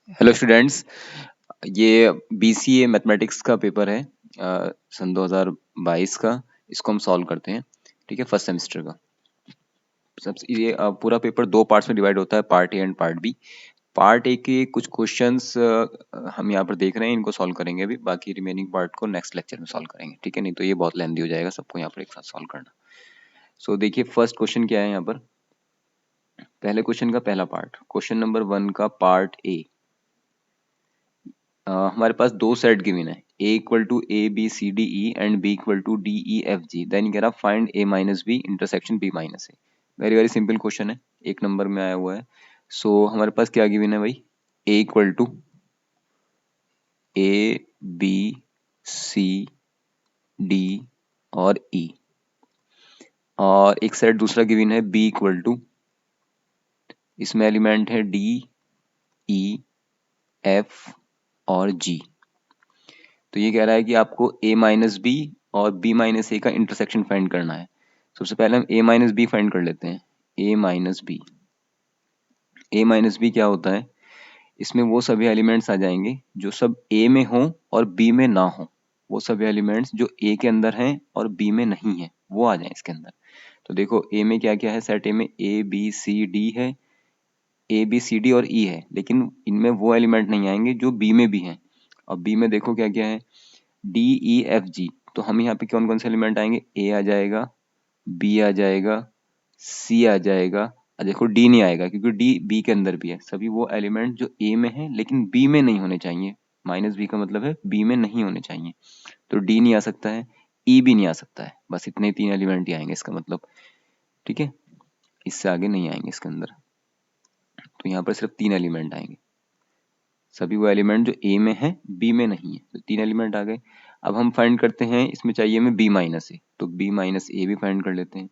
Hello students. ये BCA mathematics का paper है सन 2022 का। इसको हम सॉल्व करते हैं। ठीक है, फर्स्ट सेमेस्टर का। सबसे ये पूरा पेपर दो पार्ट्स में डिवाइड होता है, part a and part b. Part a के कुछ क्वेश्चंस हम यहाँ पर देख रहे हैं, इनको सॉल्व करेंगे अभी। बाकी रिमेनिंग पार्ट को नेक्स्ट लेक्चर में सॉल्व करेंगे। ठीक है, नहीं तो ये बहुत लेंथी हो जाएगा सबको यहाँ पर एक साथ सॉल्व करना। सो देखिए फर्स्ट क्वेश्चन क्या है यहाँ पर। पहले क्वेश्चन का पहला पार्ट, क्वेश्चन नंबर 1 का पार्ट ए। हमारे पास दो सेट गिवन है, a equal to a b c d e and b equal to d e f g. Then कह रहा find a minus b intersection b minus a. Very very simple question है, एक number में आया हुआ है। हमारे पास क्या गिवन है भाई, a equal to a b c d और e, और एक सेट दूसरा गिवन है b इक्वल टू, इसमें एलिमेंट है d e f और g। तो ये कह रहा है कि आपको a माइनस बी और b माइनस ए का इंटरसेक्शन फाइंड करना है। सबसे पहले हम a माइनस बी फाइंड कर लेते हैं। a minus b, a minus b क्या होता है, इसमें वो सभी एलिमेंट्स आ जाएंगे जो सब a में हो और b में ना हो। वो सभी एलिमेंट्स जो a के अंदर हैं और b में नहीं है वो आ जाए इसके अंदर। तो देखो a में क्या क्या है, सेट a में a b c d है, a b c d और e है, लेकिन इनमें वो एलिमेंट नहीं आएंगे जो b में भी हैं। और b में देखो क्या क्या है, डी ई एफ जी। तो हम यहाँ पे कौन कौन से एलिमेंट आएंगे, ए आ जाएगा, बी आ जाएगा, सी आ जाएगा, और देखो डी नहीं आएगा क्योंकि डी बी के अंदर भी है। सभी वो एलिमेंट जो ए में है लेकिन बी में नहीं होने चाहिए। माइनस बी का मतलब है बी में नहीं होने चाहिए। तो डी नहीं आ सकता है, ई भी नहीं आ सकता है। बस इतने तीन एलिमेंट ही आएंगे इसका मतलब। ठीक है, इससे आगे नहीं आएंगे इसके अंदर। तो यहाँ पर सिर्फ तीन एलिमेंट आएंगे, सभी वो एलिमेंट जो ए में है बी में नहीं है। तो तीन एलिमेंट आ गए। अब हम फाइंड करते हैं, इसमें चाहिए हमें बी माइनस ए, तो बी माइनस ए भी फाइंड कर लेते हैं।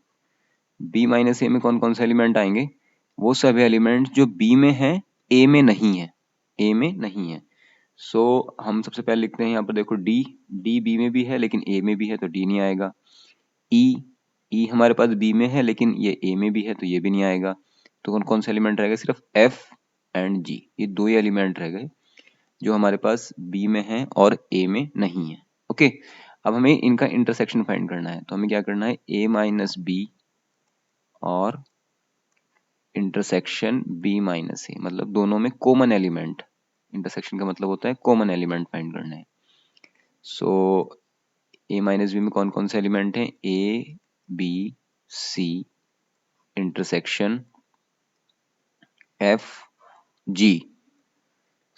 बी माइनस ए में कौन कौन से एलिमेंट आएंगे, वो सभी एलिमेंट जो बी में है ए में नहीं है, ए में नहीं है। हम सबसे पहले लिखते हैं यहाँ पर, देखो डी, डी बी में भी है लेकिन ए में भी है तो डी नहीं आएगा। ई, ई हमारे पास बी में है लेकिन ये ए में भी है तो ये भी नहीं आएगा। तो कौन कौन से एलिमेंट रह गए, सिर्फ एफ एंड जी, ये दो ही एलिमेंट रह गए जो हमारे पास बी में है और ए में नहीं है। ओके, अब हमें इनका इंटरसेक्शन फाइंड करना है। तो हमें क्या करना है, ए माइनस बी और इंटरसेक्शन बी माइनस ए, मतलब दोनों में कॉमन एलिमेंट। इंटरसेक्शन का मतलब होता है कॉमन एलिमेंट फाइंड करना है। सो ए माइनस बी में कौन कौन से एलिमेंट हैं, a b c intersection f g.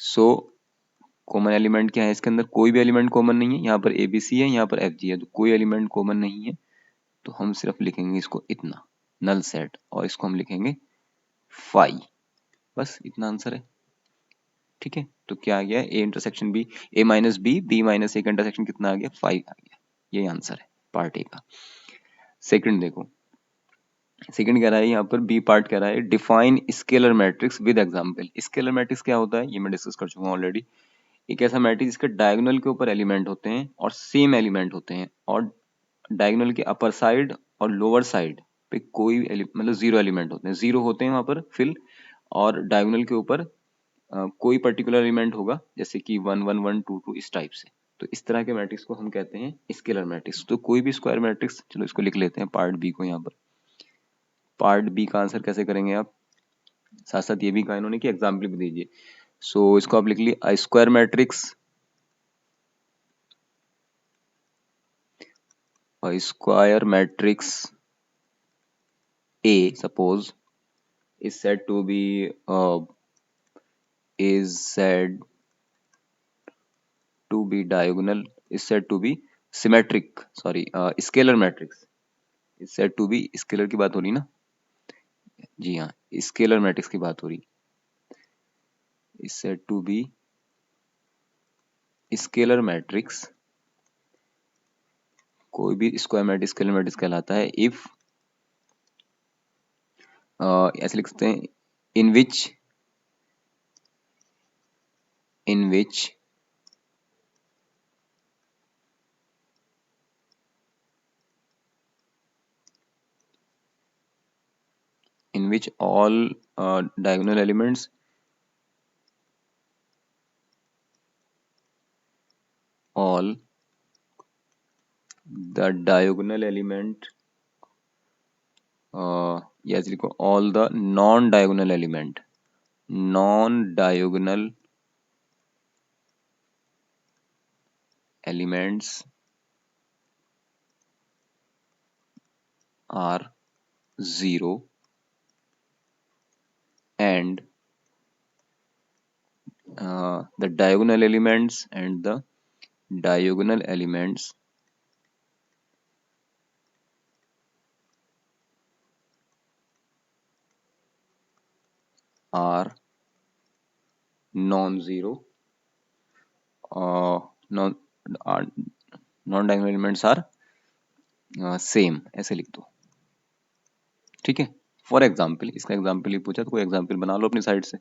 So common element क्या है इसके अंदर, कोई भी एलिमेंट कॉमन नहीं है। यहाँ पर ए बी सी है, यहाँ पर एफ जी है, तो कोई एलिमेंट कॉमन नहीं है। तो हम सिर्फ लिखेंगे इसको इतना, नल सेट, और इसको हम लिखेंगे फाई। बस इतना आंसर है। ठीक है, तो क्या आ गया, A intersection B, A minus B, B minus A का इंटरसेक्शन कितना आ गया, 5 आ गया। ये आंसर है पार्ट ए का। सेकंड देखो, सेकंड कह रहा है यहाँ पर, बी पार्ट कह रहा है define scalar matrix with example. Scalar matrix क्या होता है ये मैं डिस्कस कर चुका हूँ ऑलरेडी। एक ऐसा मैट्रिक्स जिसके डायगोनल के ऊपर एलिमेंट होते हैं और सेम एलिमेंट होते हैं, और डायगोनल के अपर साइड और लोअर साइड पे कोई मतलब जीरो एलिमेंट होते हैं, जीरो होते हैं वहां पर फिल। और डायगोनल के ऊपर कोई पर्टिकुलर एलिमेंट होगा, जैसे कि 1 1 1 2 2 इस टाइप से। तो इस तरह के मैट्रिक्स को हम कहते हैं स्केलर मैट्रिक्स। तो कोई भी स्क्वायर मैट्रिक्स, चलो इसको लिख लेते हैं पार्ट बी को यहाँ पर। पार्ट बी का आंसर कैसे करेंगे आप, साथ साथ ये भी कहा इन्होंने कि एग्जाम्पल भी दीजिए। इसको आप लिख लिए, square matrix, square matrix A suppose is said to be is said to be diagonal, is said to be symmetric, sorry, scalar matrix is said to be, scalar की बात हो रही ना, जी हाँ, स्केलर मैट्रिक्स की बात हो रही, is said to be scalar matrix. कोई भी स्क्वायर मैट्रिक्स स्केलर मैट्रिक्स कहलाता है इफ, ऐसे लिख सकते हैं, इन विच, इन विच in which all diagonal elements all the diagonal element, yes लिखो, all the non-diagonal element, non-diagonal elements are 0 and the diagonal elements are non-zero, non non-diagonal elements are same, ऐसे लिख दो, ठीक है। फॉर एग्जाम्पल, इसका एग्जाम्पल ही पूछा तो कोई एग्जाम्पल बना लो अपनी साइड से।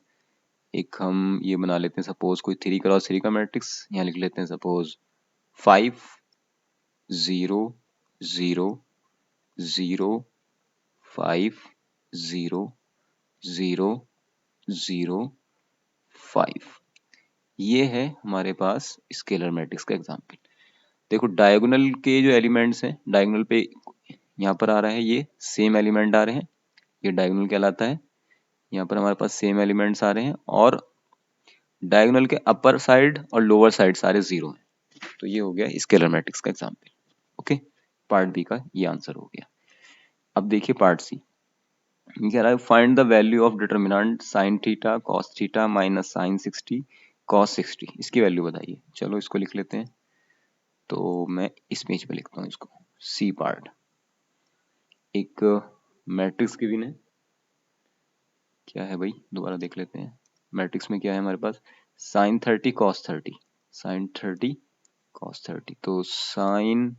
एक हम ये बना लेते हैं, सपोज कोई 3x3 का मैट्रिक्स, यहाँ लिख लेते हैं सपोज 5 0 0 0 5 0 0 0 5। ये है हमारे पास स्केलर मैट्रिक्स का एग्जाम्पल। देखो डायगोनल के जो एलिमेंट्स हैं, डायगोनल पे यहाँ पर आ रहा है, ये सेम एलिमेंट आ रहे हैं, ये डायगोनल कहलाता है। यहाँ पर हमारे पास सेम एलिमेंट्स आ रहे हैं और डायगोनल के अपर साइड और लोअर साइड सारे जीरो हैं। तो ये हो गया स्केलर मैट्रिक्स का एग्जाम्पल। ओके, पार्ट बी का ये आंसर हो गया। अब देखिए पार्ट सी, ये कह रहा है find the value of determinant sine theta cos theta minus sine 60 cos 60। इसकी वैल्यू बताइए। चलो इसको लिख लेते हैं, तो मैं इस पेज पे लिखता हूँ इसको। सी पार्ट, एक मैट्रिक्स गिवन है, क्या है भाई दोबारा देख लेते हैं। मैट्रिक्स में क्या है हमारे पास, साइन 30 कॉस 30, साइन 30 कॉस 30, तो साइन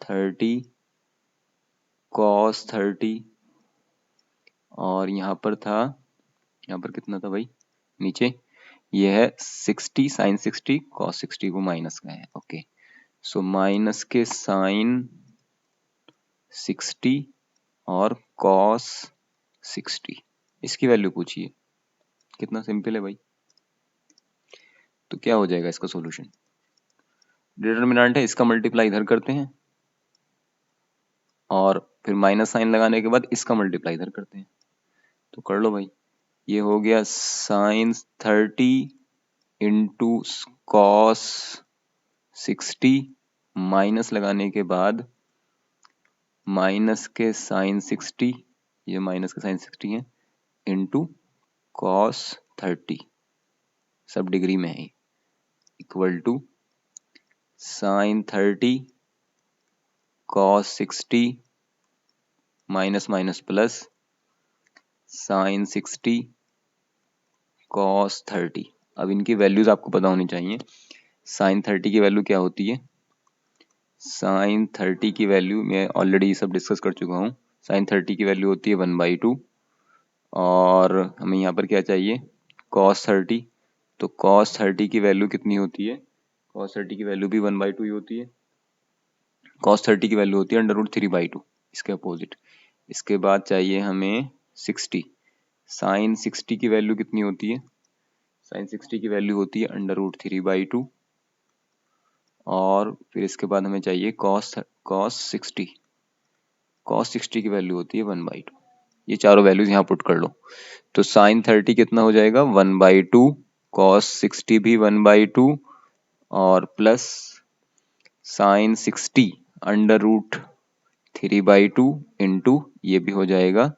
30 कॉस 30, और यहाँ पर था, यहाँ पर कितना था भाई नीचे, ये है 60 साइन 60 कॉस 60 को माइनस का है। ओके, सो माइनस के साइन 60 और कॉस 60, इसकी वैल्यू पूछिए। कितना सिंपल है भाई। तो क्या हो जाएगा इसका सॉल्यूशन, डिटर्मिनेंट है, इसका मल्टीप्लाई इधर करते हैं और फिर माइनस साइन लगाने के बाद इसका मल्टीप्लाई इधर करते हैं। तो कर लो भाई, ये हो गया साइन 30 इंटू कॉस 60, माइनस लगाने के बाद माइनस के साइन 60, ये माइनस के साइन 60 है, इंटू कॉस 30, सब डिग्री में है, equal to sine 30 cos 60 minus minus plus sine 60 cos 30। अब इनकी वैल्यूज आपको पता होनी चाहिए। साइन 30 की वैल्यू क्या होती है, साइन 30 की वैल्यू मैं ऑलरेडी सब डिस्कस कर चुका हूँ। साइन 30 की वैल्यू होती है 1/2, और हमें यहाँ पर क्या चाहिए, कॉस 30। तो कॉस 30 की वैल्यू कितनी होती है, कॉस 30 की वैल्यू भी 1/2 ही होती है। कॉस 30 की वैल्यू होती है √3/2, इसके अपोजिट। इसके बाद चाहिए हमें 60, साइन 60 की वैल्यू कितनी होती है, साइन 60 की वैल्यू होती है √3/2, और फिर इसके बाद हमें चाहिए कॉस 60, कॉस 60 की वैल्यू होती है 1/2। ये चारों वैल्यूज यहाँ पुट कर लो। तो साइन 30 कितना हो जाएगा 1/2, कॉस 60 भी 1/2, और प्लस साइन 60 √3/2 इंटू ये भी हो जाएगा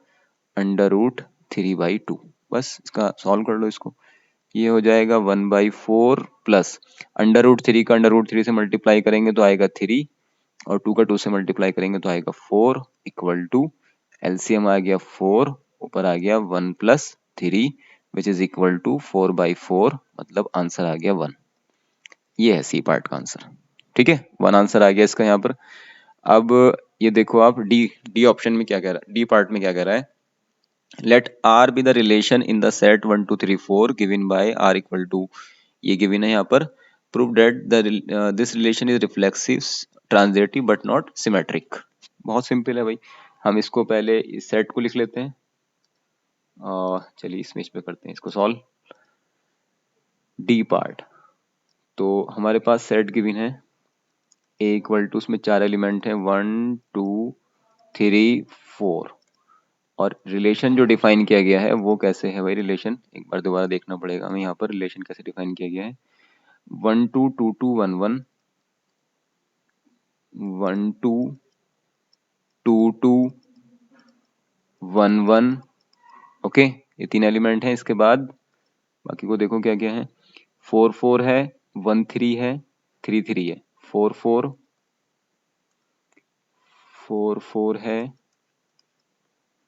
√3/2। बस इसका सॉल्व कर लो इसको, ये हो जाएगा 1/4 प्लस √3 का √3 से मल्टीप्लाई करेंगे तो आएगा 3, और 2 का 2 से मल्टीप्लाई करेंगे तो आएगा 4, इक्वल टू एलसीएम आ गया 4, ऊपर आ गया 1 + 3 विच इज इक्वल टू 4/4, मतलब आंसर आ गया 1। ये है सी पार्ट का आंसर, ठीक है, 1 आंसर आ गया इसका यहाँ पर। अब ये देखो आप डी डी ऑप्शन में क्या कह रहा है, डी पार्ट में क्या कह रहा है, let R be the relation in the set 1 2 3 4 given by R equal to, ये गिवन है यहाँ पर, prove that this relation is reflexive transitive but not symmetric. बहुत सिंपल है भाई, हम इसको पहले इस सेट को लिख लेते हैं, चलिए इस पेज पे करते हैं इसको सॉल्व। डी पार्ट, तो हमारे पास सेट गिवन है ए इक्वल टू, उसमें 4 एलिमेंट है 1 2 3 4, और रिलेशन जो डिफाइन किया गया है वो कैसे है भाई, रिलेशन एक बार दोबारा देखना पड़ेगा हमें यहाँ पर रिलेशन कैसे डिफाइन किया गया है। 1 2 2 2 1 1 1 2 2 2 1 1, ओके, ये 3 एलिमेंट हैं। इसके बाद बाकी को देखो क्या क्या है, 4 4 है, 1 3 है, 3 3 है, 4 4 4 4 है,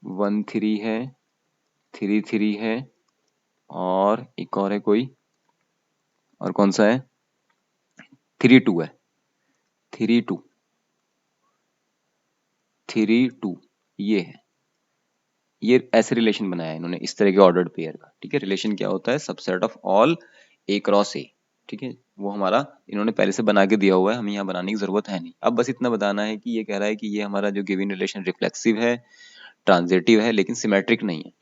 1 3 है, 3 3 है, और एक और है कोई, और कौन सा है, 3 2 है, 3 2 3 2, ये है। ये ऐसे रिलेशन बनाया है इन्होंने इस तरह के ऑर्डर्ड पेयर का, ठीक है। रिलेशन क्या होता है, subset of all A cross ए, ठीक है, वो हमारा इन्होंने पहले से बना के दिया हुआ है, हमें यहाँ बनाने की जरूरत है नहीं। अब बस इतना बताना है कि ये कह रहा है कि ये हमारा जो गिवन रिलेशन रिफ्लेक्सिव है, ट्रांजिटिव है, लेकिन सिमेट्रिक नहीं है।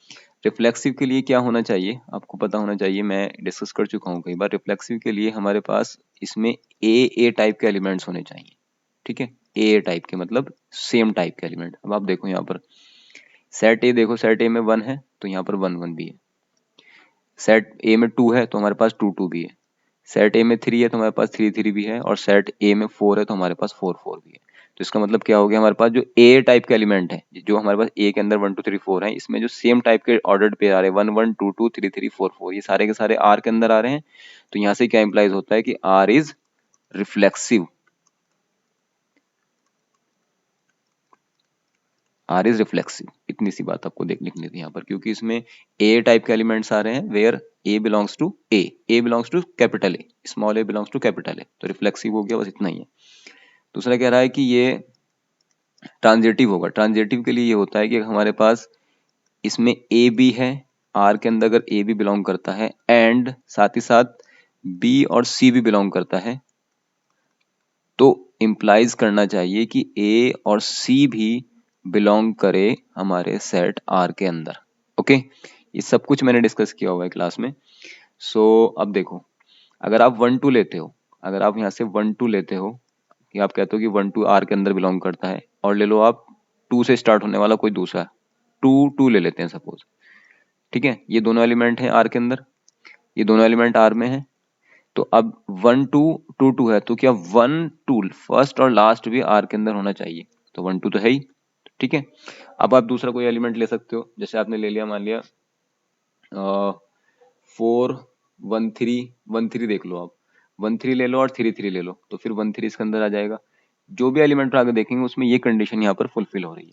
रिफ्लेक्सिव के लिए क्या होना चाहिए, आपको पता होना चाहिए, मैं डिस्कस कर चुका हूँ कई बार। रिफ्लेक्सिव के लिए हमारे पास इसमें ए टाइप के एलिमेंट्स होने चाहिए, ठीक है। ए टाइप के मतलब सेम टाइप के एलिमेंट। अब आप देखो यहाँ पर सेट ए, देखो सेट ए में 1 है तो यहाँ पर 1 1 भी है, सेट ए में 2 है तो हमारे पास 2 2 भी है, सेट ए में 3 है तो हमारे पास 3 3 भी है, और सेट ए में 4 है तो हमारे पास 4 4 भी है। तो इसका मतलब क्या हो गया, हमारे पास जो ए टाइप के एलिमेंट है, जो हमारे पास ए के अंदर 1 2 3 4 है, इसमें जो सेम टाइप के ऑर्डर्ड पेयर आ रहे हैं 1 1 2 2 3 3 4 4, ये सारे के सारे आर के अंदर आ रहे हैं। तो यहाँ से क्या इंप्लाइज होता है कि R is reflexive, R is reflexive. इतनी सी बात आपको लिखनी थी यहाँ पर, क्योंकि इसमें ए टाइप के एलिमेंट्स आ रहे हैं where a belongs to a belongs to capital a, small a belongs to capital a, तो रिफ्लेक्सिव हो गया, बस इतना ही है। दूसरा कह रहा है कि ये ट्रांजिटिव होगा। ट्रांजिटिव के लिए ये होता है कि हमारे पास इसमें ए बी है, आर के अंदर अगर ए भी बिलोंग करता है एंड साथ ही साथ बी और सी भी बिलोंग करता है, तो इम्प्लाइज करना चाहिए कि ए और सी भी बिलोंग करे हमारे सेट आर के अंदर, ओके। ये सब कुछ मैंने डिस्कस किया हुआ है क्लास में। सो अब देखो, अगर आप 1 2 लेते हो, अगर आप यहाँ से 1 2 लेते हो कि आप कहते हो कि 1 2 आर के अंदर बिलोंग करता है, और ले लो आप 2 से स्टार्ट होने वाला कोई दूसरा 2 2 ले लेते हैं सपोज, ठीक है। ये दोनों एलिमेंट हैं आर के अंदर, ये दोनों एलिमेंट आर में है, तो अब 1 2 2 2 है तो क्या 1 2 फर्स्ट और लास्ट भी आर के अंदर होना चाहिए, तो 1 2 तो है ही, ठीक है। अब आप दूसरा कोई एलिमेंट ले सकते हो, जैसे आपने ले लिया मान लिया 4 1 3 1 3 देख लो आप, 1 3 ले लो और 3 3 ले लो, तो फिर 1 3 इसके अंदर आ जाएगा। जो भी एलिमेंट आगे देखेंगे उसमें ये कंडीशन यहाँ पर फुलफिल हो रही है,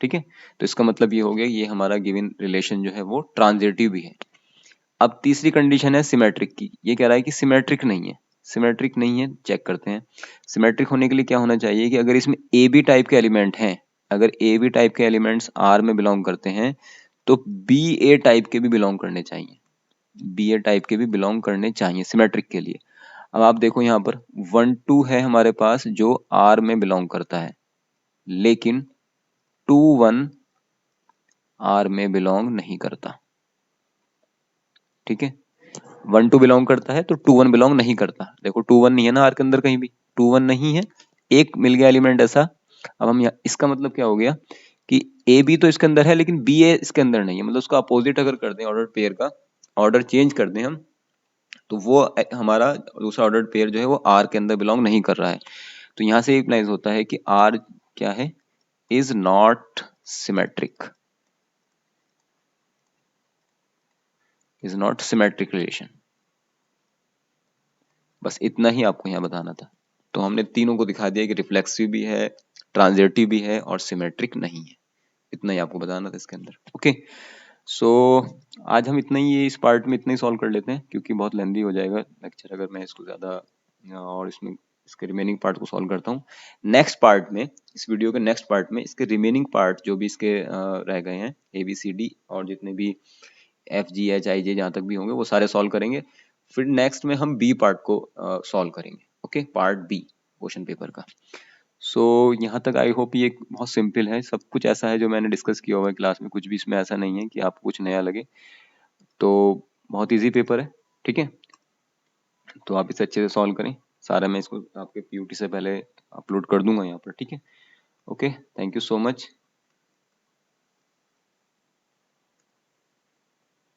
ठीक है। तो इसका मतलब ये हो गया ये हमारा गिवन रिलेशन जो है वो ट्रांजिटिव भी है। अब तीसरी कंडीशन है सिमेट्रिक की, ये कह रहा है कि सिमेट्रिक नहीं है, सिमेट्रिक नहीं है, चेक करते हैं। सिमेट्रिक होने के लिए क्या होना चाहिए कि अगर इसमें ए बी टाइप के एलिमेंट हैं, अगर ए बी टाइप के एलिमेंट्स आर में बिलोंग करते हैं, तो बी ए टाइप के भी बिलोंग करने चाहिए, बी ए टाइप के भी बिलोंग करने चाहिए सिमेट्रिक के लिए। अब आप देखो यहाँ पर 1 2 है हमारे पास जो आर में बिलोंग करता है, लेकिन 2 1 आर में बिलोंग नहीं करता, ठीक है। 1 2 बिलोंग करता है तो 2 1 बिलोंग नहीं करता। देखो 2 1 नहीं है ना आर के अंदर कहीं भी, 2 1 नहीं है, एक मिल गया एलिमेंट ऐसा। अब हम इसका मतलब क्या हो गया कि ए बी तो इसके अंदर है लेकिन बी ए इसके अंदर नहीं है, मतलब उसका अपोजिट अगर कर दें ऑर्डर पेयर का, ऑर्डर चेंज कर दें हम, तो वो हमारा दूसरा ऑर्डर पेयर जो है वो आर के अंदर बिलोंग नहीं कर रहा है। तो यहाँ से इम्प्लाइज होता है कि आर क्या है, is not symmetric, is not symmetric relation. बस इतना ही आपको यहाँ बताना था। तो हमने तीनों को दिखा दिया कि रिफ्लेक्सिव भी है, ट्रांजिटिव भी है और सिमेट्रिक नहीं है। इतना ही आपको बताना था इसके अंदर, ओके। सो आज हम इतना ही, इस पार्ट में इतना ही सॉल्व कर लेते हैं, क्योंकि बहुत लेंदी हो जाएगा लेक्चर अगर मैं इसको ज़्यादा और इसमें इसके रिमेनिंग पार्ट को सॉल्व करता हूँ। नेक्स्ट पार्ट में, इस वीडियो के नेक्स्ट पार्ट में इसके रिमेनिंग पार्ट जो भी इसके रह गए हैं ABCD और जितने भी FGHIJ जहाँ तक भी होंगे वो सारे सॉल्व करेंगे। फिर नेक्स्ट में हम बी पार्ट को सॉल्व करेंगे, okay, part b question paper का। सो यहाँ तक आई होप ये बहुत सिंपल है, सब कुछ ऐसा है जो मैंने डिस्कस किया हुआ है क्लास में, कुछ भी इसमें ऐसा नहीं है कि आपको कुछ नया लगे। तो बहुत इजी पेपर है, ठीक है। तो आप इसे अच्छे से सॉल्व करें सारा। मैं इसको आपके पीयूटी से पहले अपलोड कर दूंगा यहाँ पर, ठीक है। Okay, thank you so much.